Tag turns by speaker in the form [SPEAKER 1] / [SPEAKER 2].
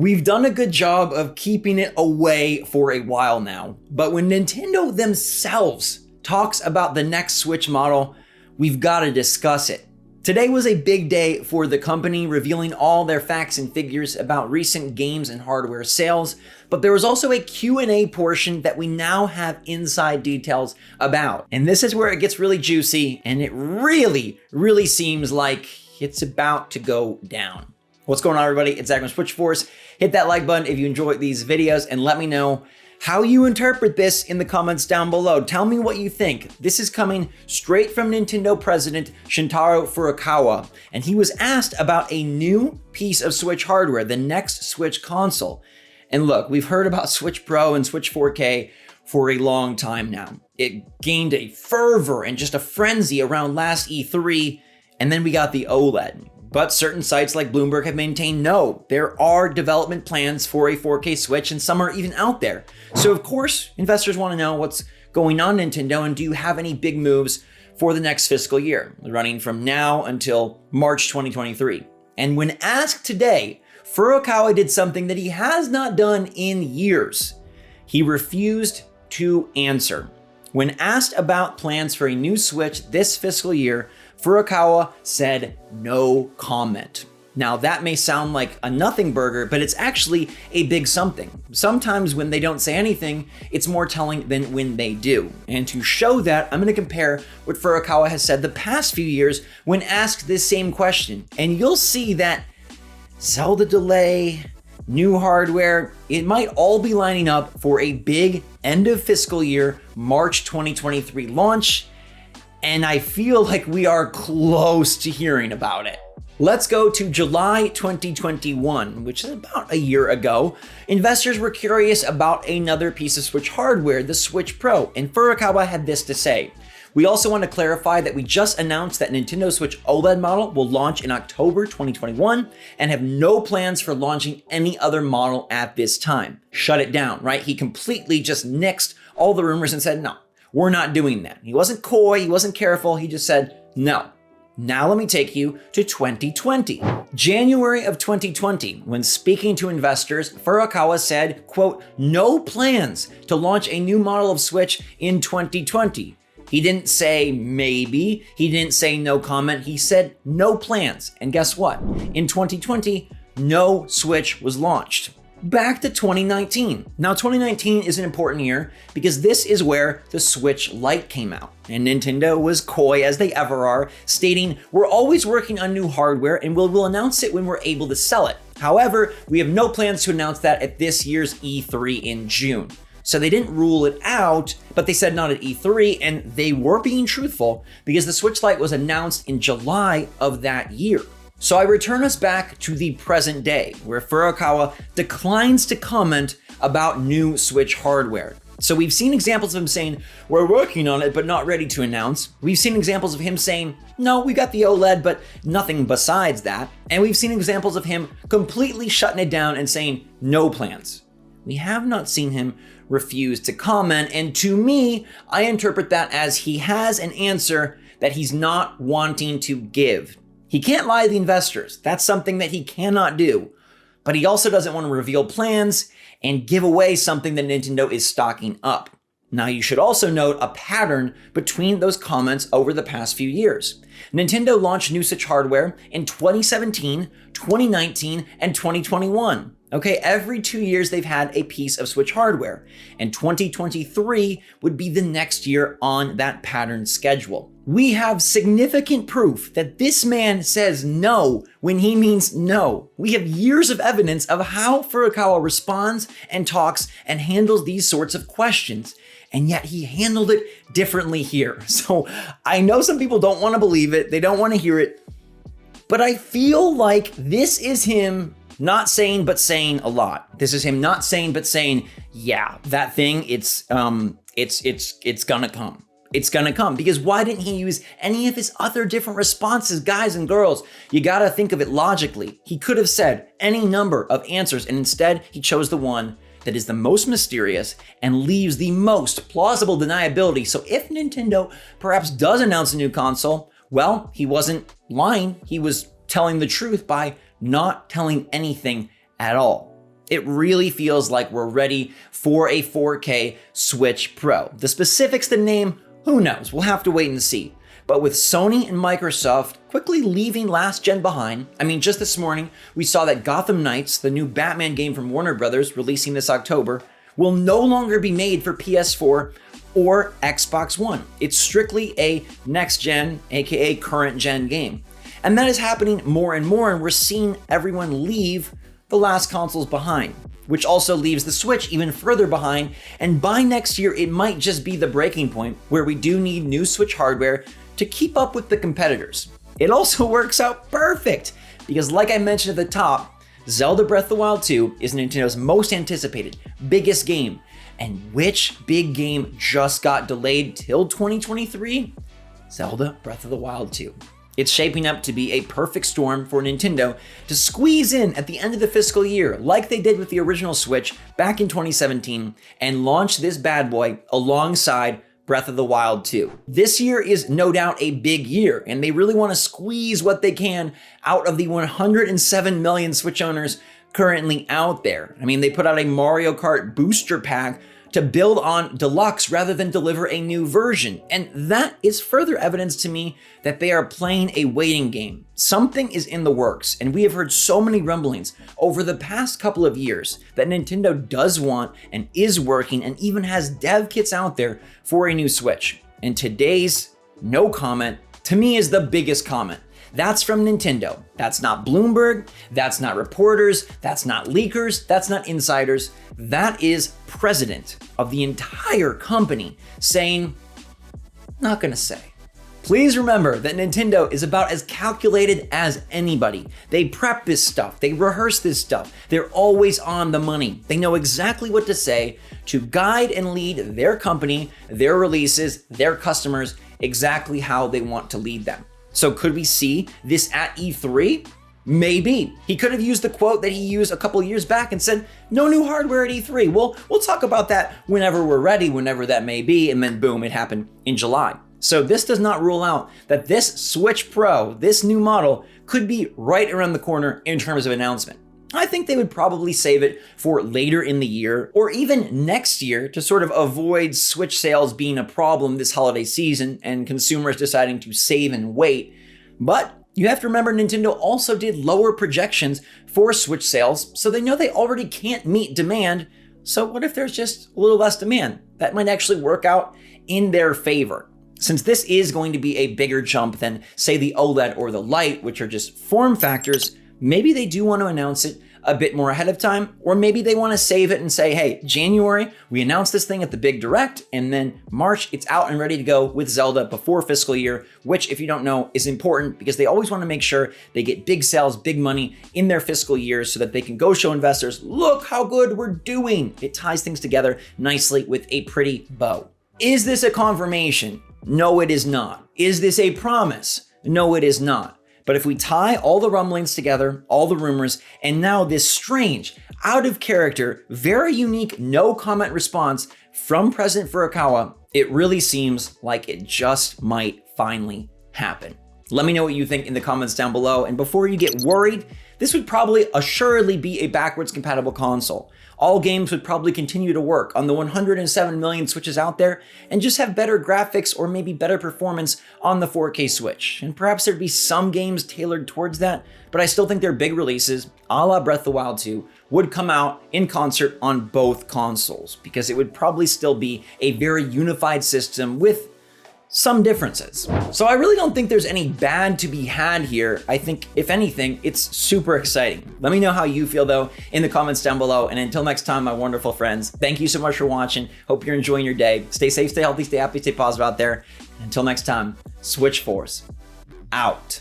[SPEAKER 1] We've done a good job of keeping it away for a while now, but when Nintendo themselves talks about the next Switch model, we've got to discuss it. Today was a big day for the company, revealing all their facts and figures about recent games and hardware sales, but there was also a Q&A portion that we now have inside details about. And this is where it gets really juicy, and it really seems like it's about to go down. What's going on, everybody? It's Zach from SwitchForce. Hit that like button if you enjoy these videos and let me know how you interpret this in the comments down below. Tell me what you think. This is coming straight from Nintendo president Shintaro Furukawa, and he was asked about a new piece of Switch hardware, the next Switch console. And look, we've heard about Switch Pro and Switch 4K for a long time now. It gained a fervor and just a frenzy around last E3, and then we got the OLED. But certain sites like Bloomberg have maintained no, there are development plans for a 4K Switch, and some are even out there. So of course, investors want to know what's going on, Nintendo, and do you have any big moves for the next fiscal year, running from now until March 2023. And when asked today, Furukawa did something that he has not done in years. He refused to answer. When asked about plans for a new Switch this fiscal year, Furukawa said no comment. Now that may sound like a nothing burger, but it's actually a big something. Sometimes when they don't say anything, it's more telling than when they do. And to show that, I'm going to compare what Furukawa has said the past few years when asked this same question. And you'll see that Zelda delay, new hardware, it might all be lining up for a big end of fiscal year, March 2023 launch. And I feel like we are close to hearing about it. Let's go to July 2021, which is about a year ago. Investors were curious about another piece of Switch hardware, the Switch Pro, and Furukawa had this to say. We also want to clarify that we just announced that Nintendo Switch OLED model will launch in October 2021 and have no plans for launching any other model at this time. Shut it down, right? He completely just nixed all the rumors and said, no, we're not doing that. He wasn't coy, he wasn't careful, he just said, no. Now let me take you to 2020. January of 2020, when speaking to investors, Furukawa said, quote, no plans to launch a new model of Switch in 2020. He didn't say maybe, he didn't say no comment, he said no plans. And guess what? In 2020, no Switch was launched. Back to 2019. Now 2019 is an important year because this is where the Switch Lite came out. And Nintendo was coy as they ever are, stating, we're always working on new hardware and we'll announce it when we're able to sell it. However, we have no plans to announce that at this year's E3 in June. So they didn't rule it out, but they said not at E3, and they were being truthful because the Switch Lite was announced in July of that year. So I return us back to the present day, where Furukawa declines to comment about new Switch hardware. So we've seen examples of him saying, we're working on it, but not ready to announce. We've seen examples of him saying, no, we got the OLED, but nothing besides that. And we've seen examples of him completely shutting it down and saying, no plans. We have not seen him refuse to comment, and to me, I interpret that as he has an answer that he's not wanting to give. He can't lie to the investors. That's something that he cannot do. But he also doesn't want to reveal plans and give away something that Nintendo is stocking up. Now, you should also note a pattern between those comments over the past few years. Nintendo launched new Switch hardware in 2017, 2019, and 2021. Okay, every 2 years they've had a piece of Switch hardware, and 2023 would be the next year on that pattern schedule. We have significant proof that this man says no when he means no. We have years of evidence of how Furukawa responds and talks and handles these sorts of questions, and yet he handled it differently here. So I know some people don't want to believe it, they don't want to hear it, but I feel like this is him not saying but saying a lot. This is him not saying but saying, yeah, that thing, it's gonna come. It's gonna come. Because why didn't he use any of his other different responses, guys and girls? You gotta think of it logically. He could have said any number of answers, and instead he chose the one that is the most mysterious and leaves the most plausible deniability. So if Nintendo perhaps does announce a new console, well, he wasn't lying. He was telling the truth by not telling anything at all. It really feels like we're ready for a 4K Switch Pro. The specifics, the name, who knows? We'll have to wait and see. But with Sony and Microsoft quickly leaving last gen behind, I mean, just this morning, we saw that Gotham Knights, the new Batman game from Warner Brothers releasing this October, will no longer be made for PS4 or Xbox One. It's strictly a next gen, aka current gen game. And that is happening more and more, and we're seeing everyone leave the last consoles behind, which also leaves the Switch even further behind. And by next year, it might just be the breaking point where we do need new Switch hardware to keep up with the competitors. It also works out perfect because, like I mentioned at the top, Zelda Breath of the Wild 2 is Nintendo's most anticipated, biggest game. And which big game just got delayed till 2023? Zelda Breath of the Wild 2. It's shaping up to be a perfect storm for Nintendo to squeeze in at the end of the fiscal year, like they did with the original Switch back in 2017, and launch this bad boy alongside Breath of the Wild 2. This year is no doubt a big year, and they really want to squeeze what they can out of the 107 million Switch owners currently out there. I mean, they put out a Mario Kart booster pack to build on Deluxe rather than deliver a new version. And that is further evidence to me that they are playing a waiting game. Something is in the works, and we have heard so many rumblings over the past couple of years that Nintendo does want and is working and even has dev kits out there for a new Switch. And today's no comment, to me, is the biggest comment. That's from Nintendo. That's not Bloomberg, that's not reporters, that's not leakers, that's not insiders. That is president of the entire company saying, not gonna say. Please remember that Nintendo is about as calculated as anybody. They prep this stuff, they rehearse this stuff, they're always on the money. They know exactly what to say to guide and lead their company, their releases, their customers, exactly how they want to lead them. So could we see this at E3? Maybe. He could have used the quote that he used a couple years back and said, no new hardware at E3. We'll talk about that whenever we're ready, whenever that may be. And then boom, it happened in July. So this does not rule out that this Switch Pro, this new model, could be right around the corner in terms of announcement. I think they would probably save it for later in the year or even next year to sort of avoid Switch sales being a problem this holiday season and consumers deciding to save and wait. But you have to remember Nintendo also did lower projections for Switch sales, so they know they already can't meet demand. So what if there's just a little less demand? That might actually work out in their favor. Since this is going to be a bigger jump than, say, the OLED or the Lite, which are just form factors, maybe they do want to announce it a bit more ahead of time, or maybe they want to save it and say, hey, January, we announced this thing at the big direct, and then March, it's out and ready to go with Zelda before fiscal year, which, if you don't know, is important because they always want to make sure they get big sales, big money in their fiscal years so that they can go show investors, look how good we're doing. It ties things together nicely with a pretty bow. Is this a confirmation? No, it is not. Is this a promise? No, it is not. But if we tie all the rumblings together, all the rumors, and now this strange, out of character, very unique no comment response from President Furukawa, it really seems like it just might finally happen. Let me know what you think in the comments down below. And before you get worried, this would probably assuredly be a backwards compatible console. All games would probably continue to work on the 107 million Switches out there and just have better graphics or maybe better performance on the 4K Switch. And perhaps there'd be some games tailored towards that, but I still think their big releases, a la Breath of the Wild 2, would come out in concert on both consoles because it would probably still be a very unified system with some differences. So I really don't think there's any bad to be had here. I think, if anything, it's super exciting. Let me know how you feel though in the comments down below. And until next time, my wonderful friends, thank you so much for watching. Hope you're enjoying your day. Stay safe, stay healthy, stay happy, stay positive out there. Until next time, SwitchForce out.